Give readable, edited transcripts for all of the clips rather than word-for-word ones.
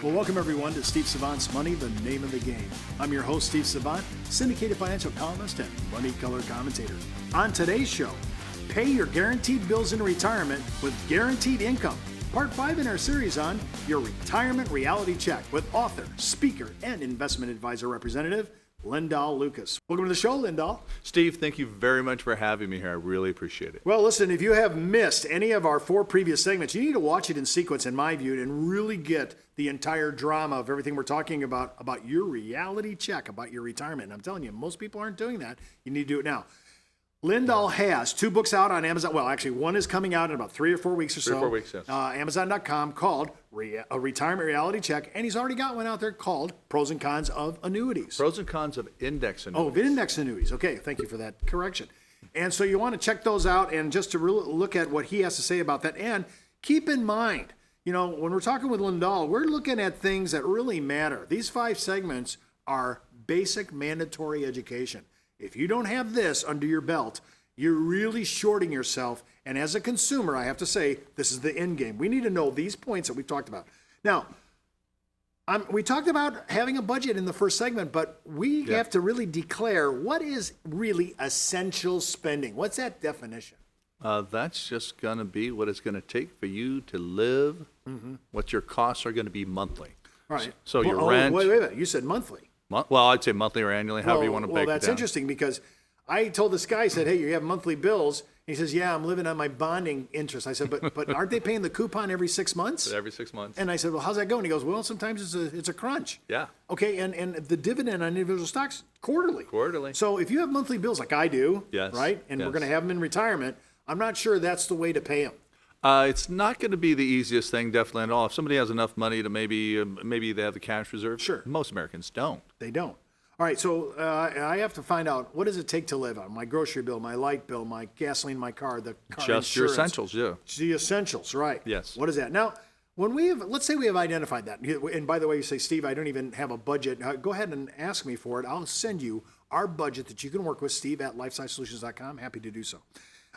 Well, welcome everyone to Steve Savant's Money, the Name of the Game. I'm your host, Steve Savant, syndicated financial columnist and money color commentator. On today's show, pay your guaranteed bills in retirement with guaranteed income. Part 5 in our series on your retirement reality check with author, speaker, and investment advisor representative, Lindahl Lucas. Welcome to the show, Lindahl. Steve, thank you very much for having me here. I really appreciate it. Well, listen, if you have missed any of our 4 previous segments, you need to watch it in sequence, in my view, and really get the entire drama of everything we're talking about your reality check, about your retirement. And I'm telling you, most people aren't doing that. You need to do it now. Lindahl has 2 books out on Amazon. Well, actually, one is coming out in about 3 or 4 weeks or so. 3 or 4 weeks, yes. Amazon.com, called A Retirement Reality Check. And he's already got one out there called Pros and Cons of Annuities. Pros and Cons of Index Annuities. Oh, index annuities. Okay, thank you for that correction. And so you want to check those out and just to really look at what he has to say about that. And keep in mind, you know, when we're talking with Lindahl, we're looking at things that really matter. These 5 segments are basic mandatory education. If you don't have this under your belt, you're really shorting yourself. And as a consumer, I have to say, this is the end game. We need to know these points that we've talked about. Now, we talked about having a budget in the first segment, but we have to really declare what is really essential spending. What's that definition? That's just going to be what it's going to take for you to live, what your costs are going to be monthly. Right. So your rent. Wait. You said monthly. Well, I'd say monthly or annually, however you want to break it down. Well, that's interesting because I told this guy, I said, hey, you have monthly bills. He says, yeah, I'm living on my bonding interest. I said, but aren't they paying the coupon every 6 months? Every 6 months. And I said, well, how's that going? He goes, well, sometimes it's a crunch. Yeah. Okay, and the dividend on individual stocks, quarterly. Quarterly. So if you have monthly bills like I do, Yes. right, and we're going to have them in retirement, I'm not sure that's the way to pay them. It's not going to be the easiest thing, definitely at all. If somebody has enough money to maybe they have the cash reserve. Sure. Most Americans don't. They don't. All right, so I have to find out, what does it take to live on? My grocery bill, my light bill, my gasoline, my car, the car Just your insurance. essentials, yeah. The essentials, right. Yes. What is that? Now, when let's say we have identified that, and by the way, you say, Steve, I don't even have a budget. Go ahead and ask me for it. I'll send you our budget that you can work with, Steve at lifesizesolutions.com. Happy to do so.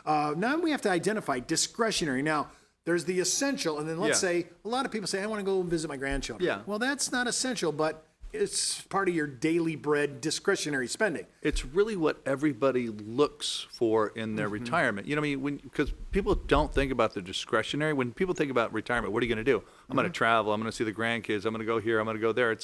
Now we have to identify discretionary. Now, there's the essential, and then let's say, a lot of people say, I want to go visit my grandchildren. Yeah. Well, that's not essential, but it's part of your daily bread discretionary spending. It's really what everybody looks for in their retirement. You know what I mean? Because people don't think about the discretionary. When people think about retirement, what are you going to do? I'm going to travel. I'm going to see the grandkids. I'm going to go here. I'm going to go there.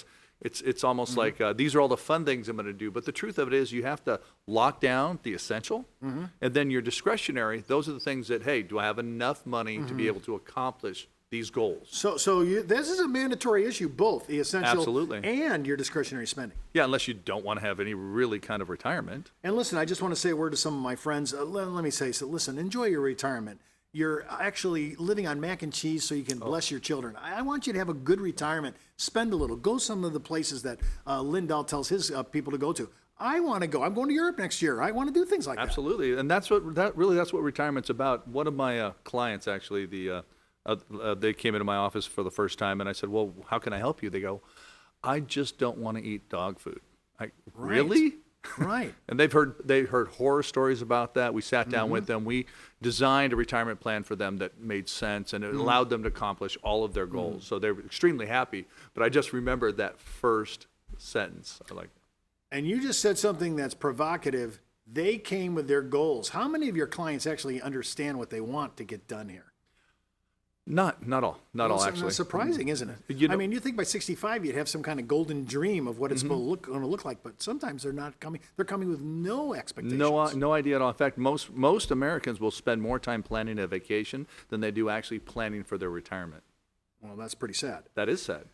It's almost like these are all the fun things I'm going to do. But the truth of it is you have to lock down the essential. And then your discretionary, those are the things that, hey, do I have enough money to be able to accomplish these goals? So this is a mandatory issue, both the essential Absolutely. and your discretionary spending. Yeah, unless you don't want to have any really kind of retirement. And listen, I just want to say a word to some of my friends. Let me say, so listen, enjoy your retirement. You're actually living on mac and cheese so you can bless your children. I want you to have a good retirement. Spend a little. Go some of the places that Lindahl tells his people to go to. I want to go. I'm going to Europe next year. I want to do things like Absolutely. And that's what retirement's about. One of my clients actually, they came into my office for the first time, and I said, well, how can I help you? They go, I just don't want to eat dog food. Really? Right. And they heard horror stories about that. We sat down with them. We designed a retirement plan for them that made sense, and it allowed them to accomplish all of their goals. So they were extremely happy. But I just remembered that first sentence. And you just said something that's provocative. They came with their goals. How many of your clients actually understand what they want to get done here? Not all. Not all, actually. It's surprising, isn't it? I mean, you think by 65 you'd have some kind of golden dream of what it's going to look like, but sometimes they're not coming. They're coming with no expectations. No idea at all. In fact, most Americans will spend more time planning a vacation than they do actually planning for their retirement. Well, that's pretty sad. That is sad.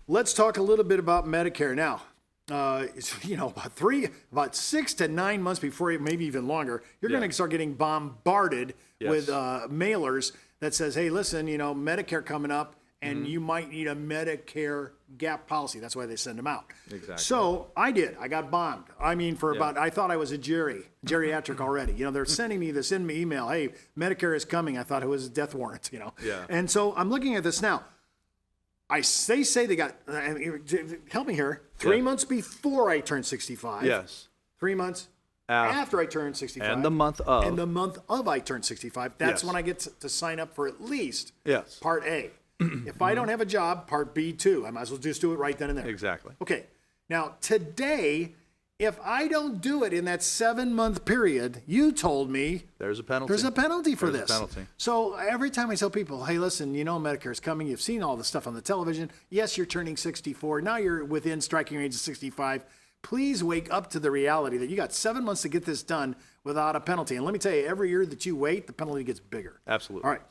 Let's talk a little bit about Medicare now. About 6 to 9 months before, maybe even longer, you're going to start getting bombarded with mailers that says, hey, listen, Medicare coming up, and you might need a Medicare gap policy. That's why they send them out. Exactly. So I did. I got bombed. I mean, I thought I was a geriatric already. They're sending me this in email. Hey, Medicare is coming. I thought it was a death warrant, Yeah. And so I'm looking at this now. They say they got, help me here, 3 months before I turned 65. Yes. 3 months after I turned 65. And the month of. I turned 65. That's when I get to sign up for at least Part A. If I don't have a job, Part B too. I might as well just do it right then and there. Exactly. Okay. Now, today, if I don't do it in that 7-month period, you told me There's a penalty. there's a penalty for There's a this. penalty. So every time I tell people, hey, listen, you know Medicare's coming. You've seen all the stuff on the television. Yes, you're turning 64. Now you're within striking range of 65. Please wake up to the reality that you got 7 months to get this done without a penalty. And let me tell you, every year that you wait, the penalty gets bigger. Absolutely. All right.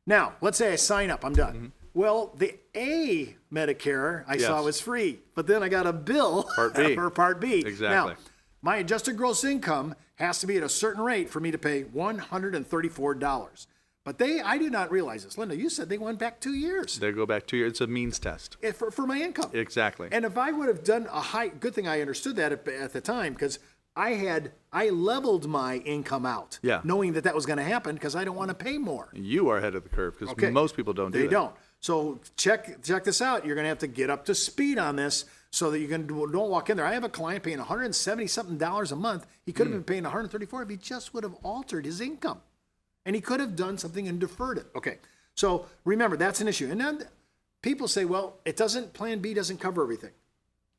Now, let's say I sign up. I'm done. Well, the A Medicare I saw Yes. was free, but then I got a bill Part B. for Part B. Exactly. Now, my adjusted gross income has to be at a certain rate for me to pay $134. But I did not realize this. Linda, you said they went back 2 years They go back 2 years. It's a means test. for my income. Exactly. And if I would have done good thing I understood that at the time, because I leveled my income out, Yeah. knowing that was going to happen because I don't want to pay more. You are ahead of the curve because Okay. most people don't do They that. don't. So check this out. You're going to have to get up to speed on this so that you don't walk in there. I have a client paying $170 something a month. He could have been paying $134 if he just would have altered his income, and he could have done something and deferred it. Okay. So remember, that's an issue. And then people say, well, Plan B doesn't cover everything.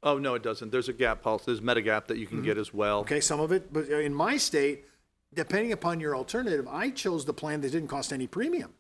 Oh, no, it doesn't. There's a gap policy. There's Medigap that you can get as well. Okay, some of it, but in my state, depending upon your alternative, I chose the plan that didn't cost any premium.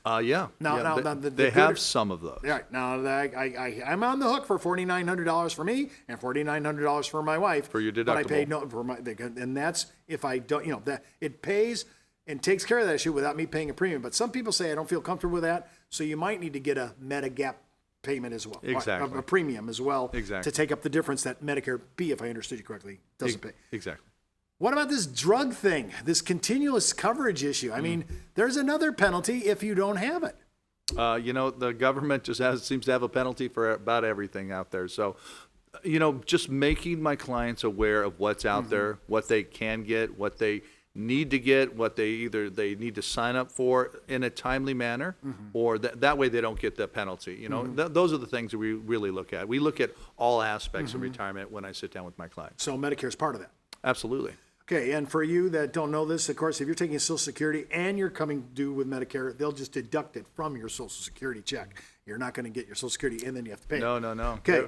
Yeah. Now, yeah. now, they have some of those. Right. Now, I'm on the hook for $4,900 for me and $4,900 for my wife. For your But I paid deductible. and that's if I don't, that it pays and takes care of that issue without me paying a premium. But some people say I don't feel comfortable with that, so you might need to get a Medigap payment as well. Exactly. A premium as well. Exactly. To take up the difference that Medicare B, if I understood you correctly, doesn't pay. Exactly. What about this drug thing, this continuous coverage issue? I mean, there's another penalty if you don't have it. The government just seems to have a penalty for about everything out there. So, just making my clients aware of what's out there, what they can get, what they need to get, what they need to sign up for in a timely manner, or that way they don't get the penalty. Those are the things that we really look at. We look at all aspects of retirement when I sit down with my clients. So Medicare is part of that. Absolutely. Okay, and for you that don't know this, of course, if you're taking Social Security and you're coming due with Medicare, they'll just deduct it from your Social Security check. You're not going to get your Social Security and then you have to pay. No. Okay,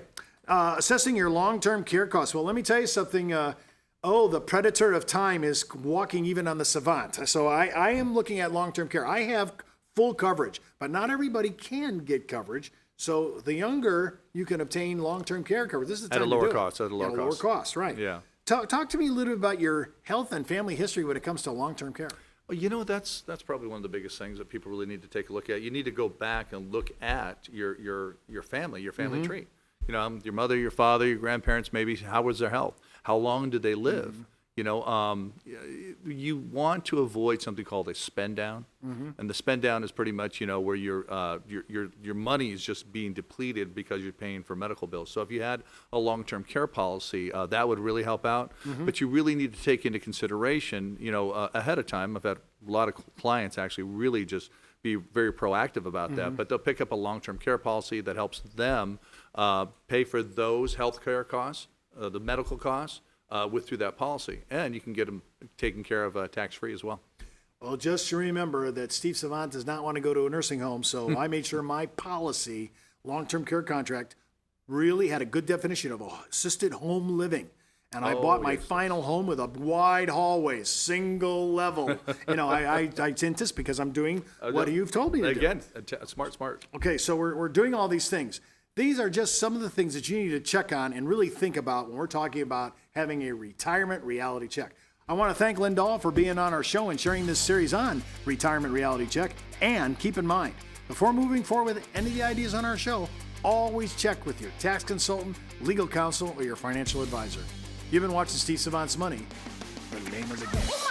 assessing your long-term care costs. Well, let me tell you something. The predator of time is walking even on the Savant. So I am looking at long-term care. I have full coverage, but not everybody can get coverage. So the younger you can obtain long-term care coverage, this is the time At a lower to do cost. it. At a lower lower cost. cost, right? Yeah. Talk to me a little bit about your health and family history when it comes to long-term care. Well, that's probably one of the biggest things that people really need to take a look at. You need to go back and look at your family tree. Your mother, your father, your grandparents, maybe how was their health? How long did they live? You want to avoid something called a spend down, and the spend down is pretty much where your money is just being depleted because you're paying for medical bills. So if you had a long-term care policy, that would really help out. But you really need to take into consideration, ahead of time. I've had a lot of clients actually really just be very proactive about that, but they'll pick up a long-term care policy that helps them pay for those health care costs, the medical costs, through that policy, and you can get them taken care of tax-free as well. Well, just remember that Steve Savant does not want to go to a nursing home, so I made sure my policy, long-term care contract, really had a good definition of assisted home living. And I bought my final home with a wide hallway, single level. I anticipate because I'm doing what you've told me to do. Again, smart. Okay, so we're doing all these things. These are just some of the things that you need to check on and really think about when we're talking about having a retirement reality check. I want to thank Lindahl for being on our show and sharing this series on retirement reality check. And keep in mind, before moving forward with any of the ideas on our show, always check with your tax consultant, legal counsel, or your financial advisor. You've been watching Steve Savant's Money, the name of the game.